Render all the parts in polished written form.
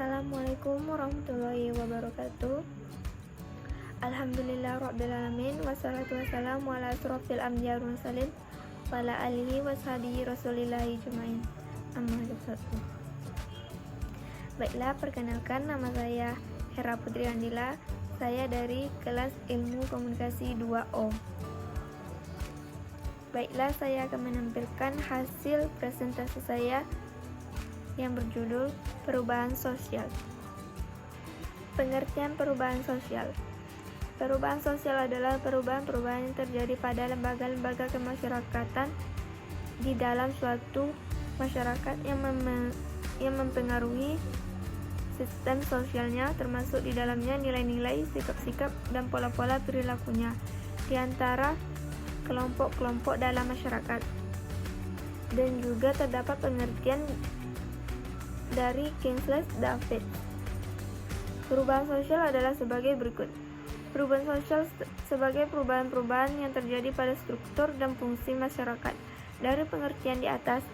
Assalamualaikum warahmatullahi wabarakatuh. Alhamdulillah rabbil alamin, wassalatu wassalamu ala asrofil anbiya wal mursalin wa ala alihi washabihi rasulillahi jumain. Amma ba'du. Baiklah, perkenalkan, nama saya Hera Putri Andila. Saya dari kelas Ilmu Komunikasi 2O. Baiklah, saya akan menampilkan hasil presentasi saya yang berjudul Perubahan Sosial. Pengertian perubahan sosial. Perubahan sosial adalah perubahan-perubahan yang terjadi pada lembaga-lembaga kemasyarakatan di dalam suatu masyarakat yang mempengaruhi sistem sosialnya, termasuk di dalamnya nilai-nilai, sikap-sikap, dan pola-pola perilakunya di antara kelompok-kelompok dalam masyarakat. Dan juga terdapat pengertian dari Kingsley David. Perubahan sosial adalah sebagai berikut. Perubahan sosial sebagai perubahan-perubahan yang terjadi pada struktur dan fungsi masyarakat. Dari pengertian di atas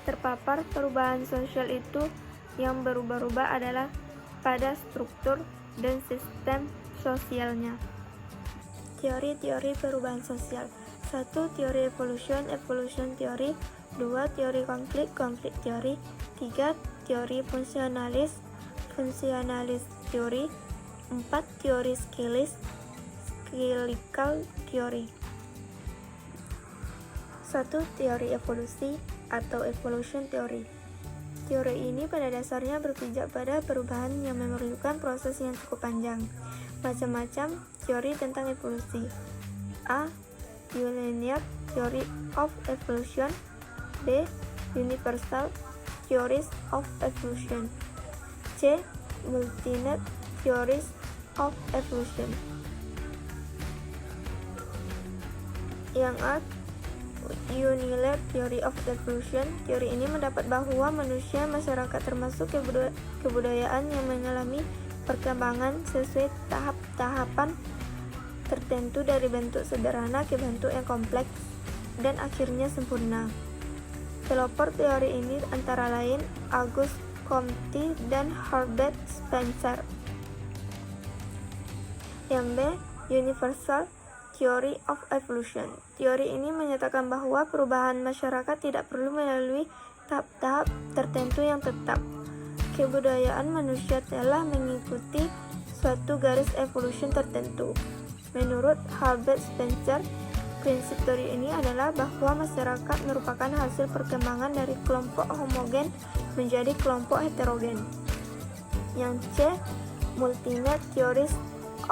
terpapar, perubahan sosial itu yang berubah-ubah adalah pada struktur dan sistem sosialnya. Teori-teori perubahan sosial. 1. Teori evolution teori. 2. Teori konflik teori. 3. Teori fungsionalis teori. 4. Teori skillical teori. 1. Teori evolusi atau evolution teori. Teori ini pada dasarnya berpijak pada perubahan yang memerlukan proses yang cukup panjang. Macam-macam teori tentang evolusi. A. Linear theory of evolution. B. Universal theories of evolution. C. Multi-net theories of evolution. Yang A. Unilateral theory of evolution. Teori ini mendapat bahwa manusia, masyarakat, termasuk kebudayaan yang mengalami perkembangan sesuai tahap-tahapan tertentu dari bentuk sederhana ke bentuk yang kompleks dan akhirnya sempurna. Pelopor teori ini antara lain Auguste Comte dan Herbert Spencer. Yang B. Universal theory of evolution. Teori ini menyatakan bahwa perubahan masyarakat tidak perlu melalui tahap-tahap tertentu yang tetap. Kebudayaan manusia telah mengikuti suatu garis evolusi tertentu. Menurut Herbert Spencer, prinsip teori ini adalah bahwa masyarakat merupakan hasil perkembangan dari kelompok homogen menjadi kelompok heterogen. Yang C. Multi-net theories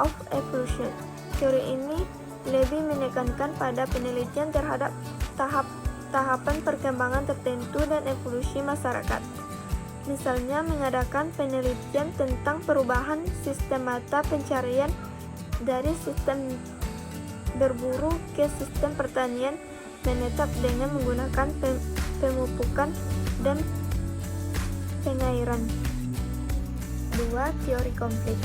of evolution. Teori ini lebih menekankan pada penelitian terhadap tahapan perkembangan tertentu dan evolusi masyarakat. Misalnya mengadakan penelitian tentang perubahan sistem mata pencarian dari sistem berburu ke sistem pertanian menetap dengan menggunakan pemupukan dan pengairan. 2. Teori konflik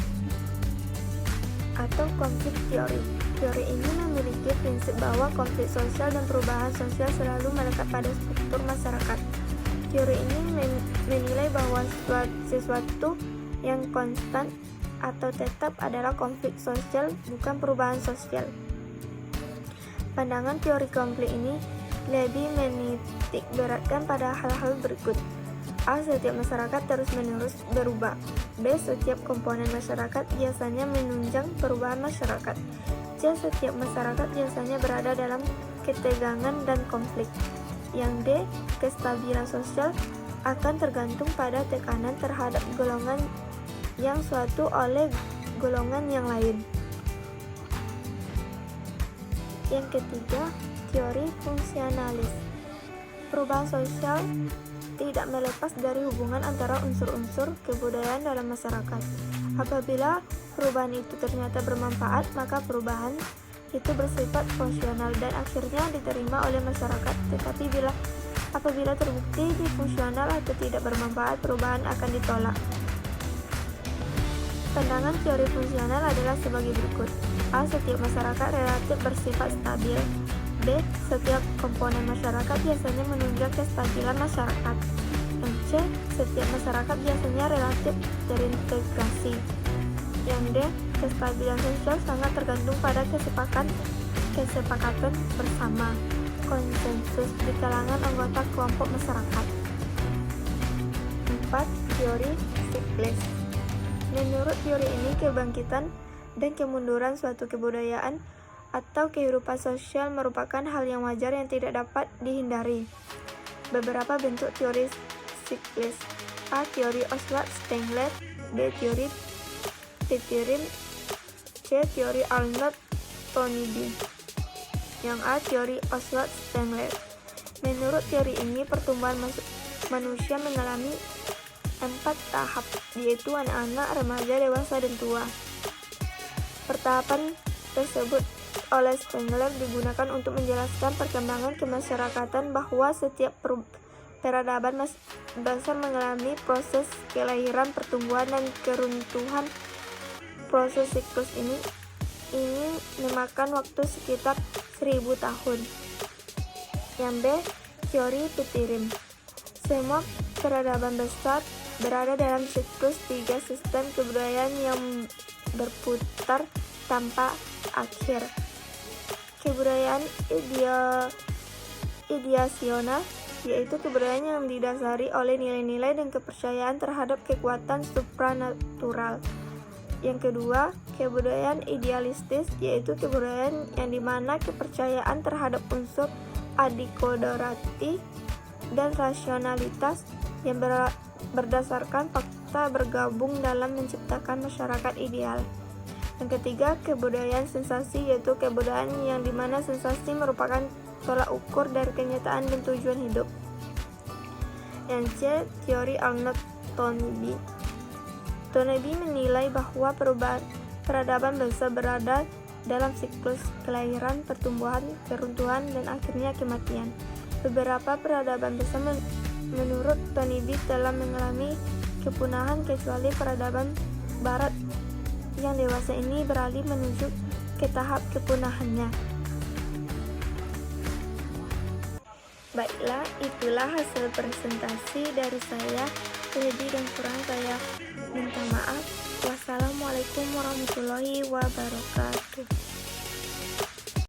atau konflik teori. Teori ini memiliki prinsip bahwa konflik sosial dan perubahan sosial selalu melekat pada struktur masyarakat. Teori ini menilai bahwa sesuatu yang konstan atau tetap adalah konflik sosial, bukan perubahan sosial. Pandangan teori konflik ini lebih menitik beratkan pada hal-hal berikut. A. Setiap masyarakat terus-menerus berubah. B. Setiap komponen masyarakat biasanya menunjang perubahan masyarakat. C. Setiap masyarakat biasanya berada dalam ketegangan dan konflik. Yang D. Kestabilan sosial akan tergantung pada tekanan terhadap golongan yang suatu oleh golongan yang lain. Yang ketiga, teori fungsionalis. Perubahan sosial tidak melepas dari hubungan antara unsur-unsur kebudayaan dalam masyarakat. Apabila perubahan itu ternyata bermanfaat, maka perubahan itu bersifat fungsional dan akhirnya diterima oleh masyarakat. Tetapi apabila terbukti disfungsional atau tidak bermanfaat, perubahan akan ditolak. Pandangan teori fungsional adalah sebagai berikut. A. Setiap masyarakat relatif bersifat stabil. B. Setiap komponen masyarakat biasanya menunjang kestabilan masyarakat. Yang C. C. Setiap masyarakat biasanya relatif terintegrasi. Yang D. Kestabilan sosial sangat tergantung pada kesepakatan bersama, konsensus di kalangan anggota kelompok masyarakat. 4. Teori siklis. Menurut teori ini, kebangkitan dan kemunduran suatu kebudayaan atau kehidupan sosial merupakan hal yang wajar yang tidak dapat dihindari. Beberapa bentuk teori siklis: A. Teori Oswald-Spengler, B. Teori Pickering, C. Teori Arnold-Toynbee. Yang A. Teori Oswald-Spengler. Menurut teori ini, pertumbuhan manusia mengalami 4 tahap, yaitu anak-anak, remaja, dewasa, dan tua. Pertahapan tersebut oleh Spengler digunakan untuk menjelaskan perkembangan kemasyarakatan bahwa setiap peradaban dasar mengalami proses kelahiran, pertumbuhan, dan keruntuhan. Proses siklus ini memakan waktu sekitar 1000 tahun. Yang B. Teori Pickering. Semua peradaban besar berada dalam siklus 3 sistem kebudayaan yang berputar tanpa akhir. Kebudayaan ideasional, yaitu kebudayaan yang didasari oleh nilai-nilai dan kepercayaan terhadap kekuatan supranatural. Yang kedua, kebudayaan idealistis, yaitu kebudayaan yang dimana kepercayaan terhadap unsur adikodrati dan rasionalitas yang berdasarkan fakta bergabung dalam menciptakan masyarakat ideal. Yang ketiga, kebudayaan sensasi, yaitu kebudayaan yang dimana sensasi merupakan tolak ukur dari kenyataan dan tujuan hidup. Yang C. Teori Arnold-Toynbee. Toynbee menilai bahwa peradaban besar berada dalam siklus kelahiran, pertumbuhan, keruntuhan, dan akhirnya kematian. Beberapa peradaban besar menurut Toynbee telah mengalami kepunahan, kecuali peradaban barat yang dewasa ini beralih menuju ke tahap kepunahannya. Baiklah, itulah hasil presentasi dari saya. Lebih dan kurang saya minta maaf. Wassalamualaikum warahmatullahi wabarakatuh.